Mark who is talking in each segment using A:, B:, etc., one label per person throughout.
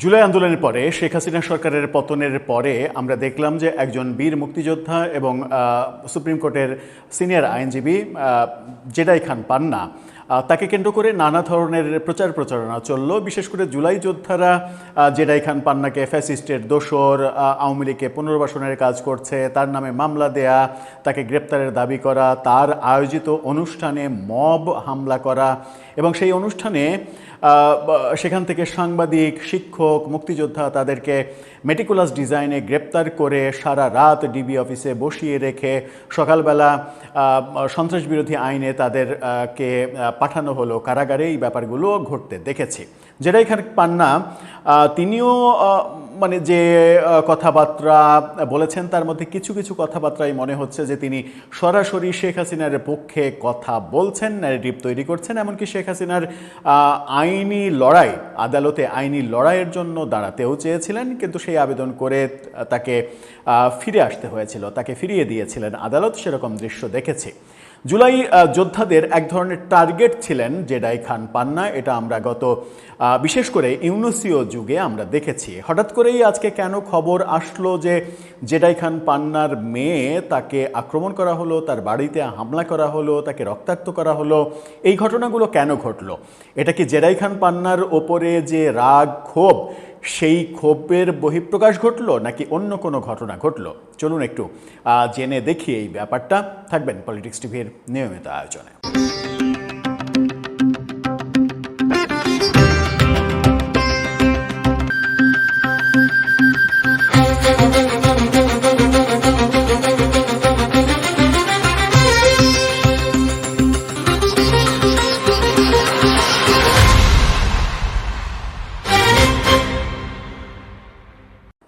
A: জুলাই আন্দোলনের পরে শেখ হাসিনা সরকারের পতনের পরে আমরা দেখলাম যে একজন বীর মুক্তিযোদ্ধা এবং সুপ্রিম কোর্টের সিনিয়র আইনজীবী জেডাই খান পান্না তাকে কেন্দ্র করে নানা ধরনের প্রচারণা চলল। বিশেষ করে জুলাই যোদ্ধারা জেডাই খান পান্নাকে ফ্যাসিস্টের দোসর, আওয়ামী লীগকে পুনর্বাসনের কাজ করছে, তার নামে মামলা দেয়া, তাকে গ্রেপ্তারের দাবি করা, তার আয়োজিত অনুষ্ঠানে মব হামলা করা এবং সেই অনুষ্ঠানে সেখান থেকে সাংবাদিক, শিক্ষক, মুক্তিযোদ্ধা তাদেরকে মেটিকুলাস ডিজাইনে গ্রেপ্তার করে সারা রাত ডিবি অফিসে বসিয়ে রেখে সকালবেলা সন্ত্রাসবিরোধী আইনে তাদেরকে পাঠানো হলো কারাগারে। এই ব্যাপারগুলো ঘটতে দেখেছি। জেডাই খান পান্না তিনিও মানে যে কথাবার্তা বলেছেন তার মধ্যে কিছু কিছু কথাবার্তাই মনে হচ্ছে যে তিনি সরাসরি শেখ হাসিনার পক্ষে কথা বলছেন, ন্যারেটিভ তৈরি করছেন। এমনকি শেখ হাসিনার আইনি লড়াই, আদালতে আইনি লড়াইয়ের জন্য দাঁড়াতেও চেয়েছিলেন, কিন্তু সেই আবেদন করে তাকে ফিরে আসতে হয়েছিল, তাকে ফিরিয়ে দিয়েছিলেন আদালত। সেরকম দৃশ্য দেখেছি। জুলাই যোদ্ধাদের এক ধরনের টার্গেট ছিলেন জেডাই খান পান্না। এটা আমরা বিশেষ করে ইউনুসীয় যুগে আমরা দেখেছি। হঠাৎ করেই আজকে কেন খবর আসলো যে জেডাই খান পান্নার মেয়ে, তাকে আক্রমণ করা হলো, তার বাড়িতে হামলা করা হলো, তাকে রক্তাক্ত করা হলো? এই ঘটনাগুলো কেন ঘটলো? এটা কি জেডাই খান পান্নার ওপরে যে রাগ, ক্ষোভ, সেই ক্ষোভের বহিঃপ্রকাশ ঘটলো নাকি অন্য কোনো ঘটনা ঘটলো? চলুন একটু জেনে দেখি এই ব্যাপারটা। থাকবেন পলিটিক্স টিভির নিয়মিত আয়োজনে।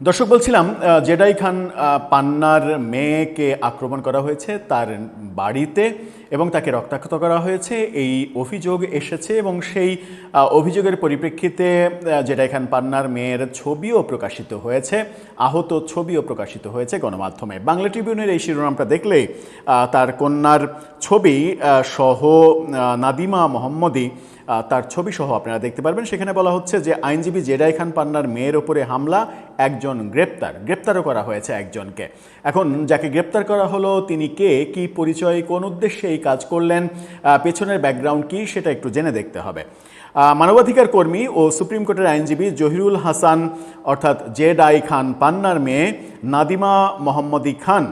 A: দর্শক, বলছিলাম জেডাই খান পান্নার মেয়েকে আক্রমণ করা হয়েছে তার বাড়িতে এবং তাকে রক্তাক্ত করা হয়েছে, এই অভিযোগ এসেছে এবং সেই অভিযোগের পরিপ্রেক্ষিতে জেডাই খান পান্নার মেয়ের ছবিও প্রকাশিত হয়েছে, আহত ছবিও প্রকাশিত হয়েছে গণমাধ্যমে। বাংলা ট্রিবিউনের এই শিরোনামটা দেখলেই তার কন্যার ছবি সহ নাদিমা মোহাম্মদী, তার ছবি সহ আপনারা দেখতে পারবেন। সেখানে বলা হচ্ছে যে আইনজীবী জেডাই খান পান্নার মেয়ের ওপরে হামলা, একজন গ্রেপ্তারও করা হয়েছে একজনকে। এখন যাকে গ্রেপ্তার করা হলো তিনি কে, কি পরিচয়, কোন উদ্দেশ্যে এই কাজ করলেন, পেছনের ব্যাকগ্রাউন্ড কি, সেটা একটু জেনে দেখতে হবে। মানবাধিকার কর্মী ও সুপ্রিম কোর্টের আইনজীবী জহিরুল হাসান অর্থাৎ জেডাই খান পান্নার মেয়ে নাদিমা মোহাম্মদী খান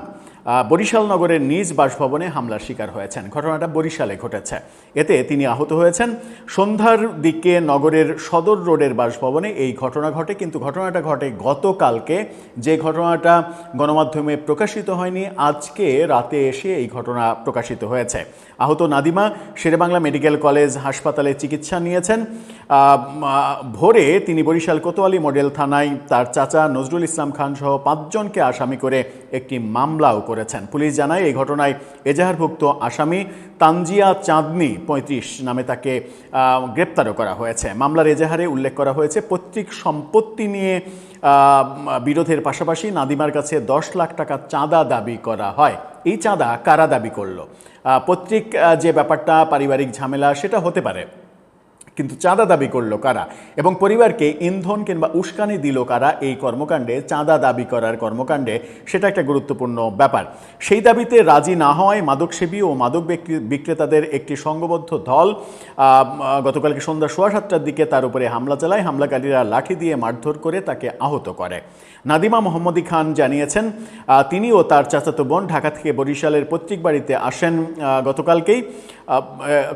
A: বরিশাল নগরের নিজ বাসভবনে হামলার শিকার হয়েছেন। ঘটনাটা বরিশালে ঘটেছে। এতে তিনি আহত হয়েছেন। সন্ধ্যার দিকে নগরের সদর রোডের বাসভবনে এই ঘটনা ঘটে, কিন্তু ঘটনাটা ঘটে গতকালকে। যে ঘটনাটা গণমাধ্যমে প্রকাশিত হয়নি, আজকে রাতে এসে এই ঘটনা প্রকাশিত হয়েছে। আহত নাদিমা শেরেবাংলা মেডিকেল কলেজ হাসপাতালে চিকিৎসা নিয়েছেন। ভোরে তিনি বরিশাল কোতোয়ালি মডেল থানায় তার চাচা নজরুল ইসলাম খান সহ 5 জনকে আসামি করে একটি মামলাও করেছেন। পুলিশ জানায় এই ঘটনায় এজাহারভুক্ত আসামি তানজিয়া চাঁদনি 35 নামে তাকে গ্রেপ্তারও করা হয়েছে। মামলার এজাহারে উল্লেখ করা হয়েছে পৈতৃক সম্পত্তি নিয়ে বিরোধের পাশাপাশি নাদিমার কাছে 10 লাখ টাকা চাঁদা দাবি করা হয়। এই চাঁদা কারা দাবি করলো? পৈতৃক যে ব্যাপারটা, পারিবারিক ঝামেলা, সেটা হতে পারে, কিন্তু চাঁদা দাবি করলো কারা এবং পরিবারকে ইন্ধন কিংবা উস্কানি দিল কারা এই কর্মকাণ্ডে, চাঁদা দাবি করার কর্মকাণ্ডে? সেটা একটা গুরুত্বপূর্ণ ব্যাপার। সেই দাবিতে রাজি না হওয়ায় মাদকসেবী ও মাদক বিক্রেতাদের একটি সংঘবদ্ধ দল গতকালকে সন্ধ্যা 7:15টার দিকে তার উপরে হামলা চালায়। হামলাকারীরা লাঠি দিয়ে মারধর করে তাকে আহত করে। নাদিমা মোহাম্মদী খান জানিয়েছেন তিনি ও তার চাচাতো বোন ঢাকা থেকে বরিশালের পৈতৃক বাড়িতে আসেন গতকালকেই।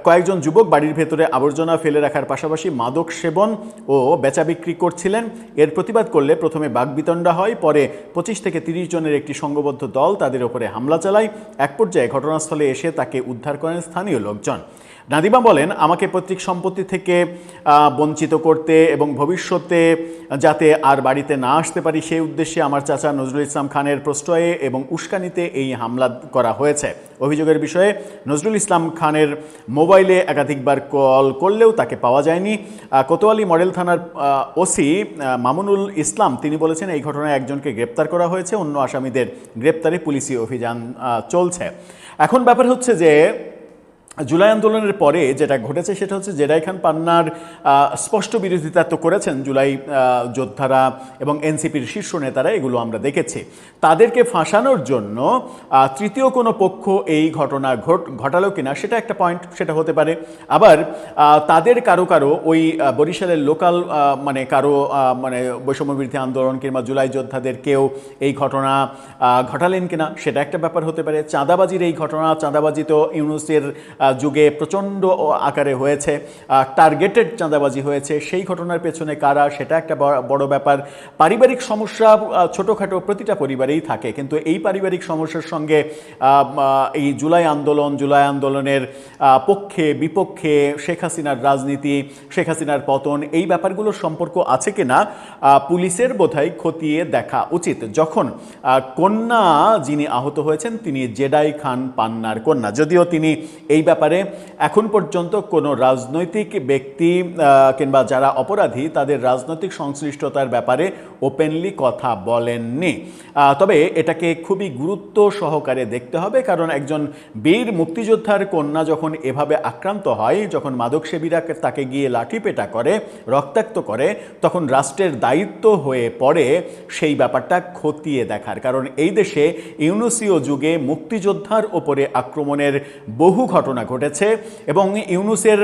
A: কয়েকজন যুবক বাড়ির ভেতরে আবর্জনা ফেলে রাখার পাশাপাশি মাদক সেবন ও বেচা বিক্রি করছিলেন। এর প্রতিবাদ করলে প্রথমে বাকবিতণ্ডা হয়, পরে 25 থেকে 30 জনের একটি সংঘবদ্ধ দল তাদের উপরে হামলা চালায়। এক পর্যায়ে ঘটনাস্থলে এসে তাকে উদ্ধার করেন স্থানীয় লোকজন। নাদিমা বলেন, আমাকে পৈতৃক সম্পত্তি থেকে বঞ্চিত করতে এবং ভবিষ্যতে যাতে আর বাড়িতে না আসতে পারি সেই উদ্দেশ্যে আমার চাচা নজরুল ইসলাম খানের প্রশ্রয়ে এবং উস্কানিতে এই হামলা করা হয়েছে। অভিযোগের বিষয়ে নজরুল ইসলাম খানের মোবাইলে একাধিকবার কল করলেও তাকে পাওয়া যায়নি। কোতোয়ালি মডেল থানার ওসি মামুনুল ইসলাম তিনি বলেছেন এই ঘটনায় একজনকে গ্রেপ্তার করা হয়েছে, অন্য আসামিদের গ্রেপ্তারে পুলিশি অভিযান চলছে। এখন ব্যাপার হচ্ছে যে জুলাই আন্দোলনের পরে যেটা ঘটেছে সেটা হচ্ছে জেডাই খান পান্নার স্পষ্ট বিরোধিতা তো করেছেন জুলাই যোদ্ধারা এবং এনসিপির শীর্ষ নেতারা, এগুলো আমরা দেখেছি। তাদেরকে ফাঁসানোর জন্য তৃতীয় কোনো পক্ষ এই ঘটনা ঘটালো কিনা সেটা একটা পয়েন্ট, সেটা হতে পারে। আবার তাদের কারো কারো ওই বরিশালের লোকাল মানে কারো মানে বৈষম্য বিরোধী আন্দোলন কিংবা জুলাই যোদ্ধাদের কেউ এই ঘটনা ঘটালেন কিনা সেটা একটা ব্যাপার হতে পারে। চাঁদাবাজির এই ঘটনা, চাঁদাবাজি তো ইউনূসের যুগে প্রচণ্ড আকারে হয়েছে, টার্গেটেড চাঁদাবাজি হয়েছে, সেই ঘটনার পেছনে কারা সেটা একটা বড় ব্যাপার। পারিবারিক সমস্যা ছোটোখাটো প্রতিটা পরিবারেই থাকে, কিন্তু এই পারিবারিক সমস্যার সঙ্গে এই জুলাই আন্দোলনের পক্ষে বিপক্ষে শেখ হাসিনার রাজনীতি, শেখ হাসিনার পতন, এই ব্যাপারগুলোর সম্পর্ক আছে কিনা পুলিশের বোধহয় খতিয়ে দেখা উচিত। যখন কন্যা যিনি আহত হয়েছেন তিনি জেডাই খান পান্নার কন্যা, যদিও তিনি এই ব্যাপারে এখন পর্যন্ত কোনো রাজনৈতিক ব্যক্তি কিংবা যারা অপরাধী তাদের রাজনৈতিক সংশ্লিষ্টতার ব্যাপারে ওপেনলি কথা বলেননি। তবে এটাকে খুবই গুরুত্ব সহকারে দেখতে হবে, কারণ একজন বীর মুক্তিযোদ্ধার কন্যা যখন এভাবে আক্রান্ত হয়, যখন মাদকসেবীরা তাকে গিয়ে লাঠিপেটা করে, রক্তাক্ত করে, তখন রাষ্ট্রের দায়িত্ব হয়ে পড়ে সেই ব্যাপারটা খতিয়ে দেখার। কারণ এই দেশে ইউনূসীয় যুগে মুক্তিযোদ্ধার ওপরে আক্রমণের বহু ঘটনা ঘটেছে এবং ইউনূসের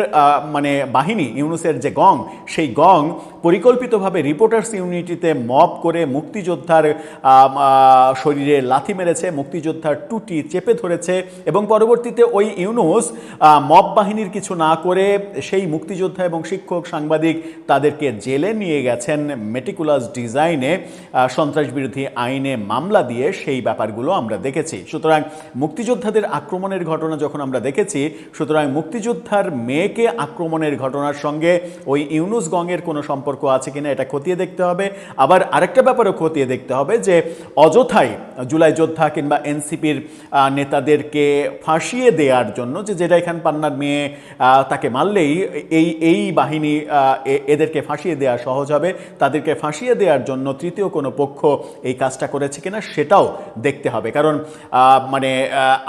A: মানে বাহিনী, ইউনূসের যে গং, সেই গং পরিকল্পিতভাবে রিপোর্টার্স ইউনিটিতে মব করে মুক্তিযোদ্ধার শরীরে লাথি মেরেছে, মুক্তিযোদ্ধার টুটি চেপে ধরেছে এবং পরবর্তীতে ওই ইউনূস মব বাহিনীর কিছু না করে সেই মুক্তিযোদ্ধা এবং শিক্ষক সাংবাদিক তাদেরকে জেলে নিয়ে গেছেন মেটিকুলাস ডিজাইনে, সন্ত্রাস বিরোধী আইনে মামলা দিয়ে, সেই ব্যাপারগুলো আমরা দেখেছি। সুতরাং মুক্তিযোদ্ধাদের আক্রমণের ঘটনা যখন আমরা দেখেছি, সুতরাং মুক্তিযোদ্ধার মেয়েকে আক্রমণের ঘটনার সঙ্গে ওই ইউনূস গংয়ের কোনো সম্পর্ক আছে কিনা এটা খতিয়ে দেখতে হবে। আবার আরেকটা ব্যাপারও খতিয়ে দেখতে হবে যে অযথাই জুলাই যোদ্ধা কিংবা এনসিপির নেতাদেরকে ফাঁসিয়ে দেওয়ার জন্য, যে জেডাই খান পান্নার মেয়ে তাকে মারলেই এই বাহিনী এদেরকে ফাঁসিয়ে দেওয়া সহজ হবে, তাদেরকে ফাঁসিয়ে দেওয়ার জন্য তৃতীয় কোনো পক্ষ এই কাজটা করেছে কিনা সেটাও দেখতে হবে। কারণ মানে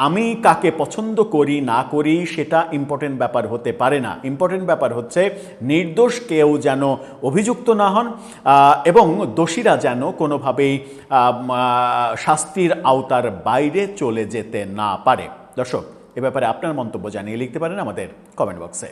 A: আমি কাকে পছন্দ করি না করি সেটা ইম্পর্টেন্ট ব্যাপার হতে পারে না। ইম্পর্টেন্ট ব্যাপার হচ্ছে নির্দোষ কেউ যেন অভিযুক্ত না হন এবং দোষীরা যেন কোনোভাবেই শাস্তির আওতার বাইরে চলে যেতে না পারে। দর্শক, এ ব্যাপারে আপনার মন্তব্য জানিয়ে লিখতে পারেন আমাদের কমেন্ট বক্সে।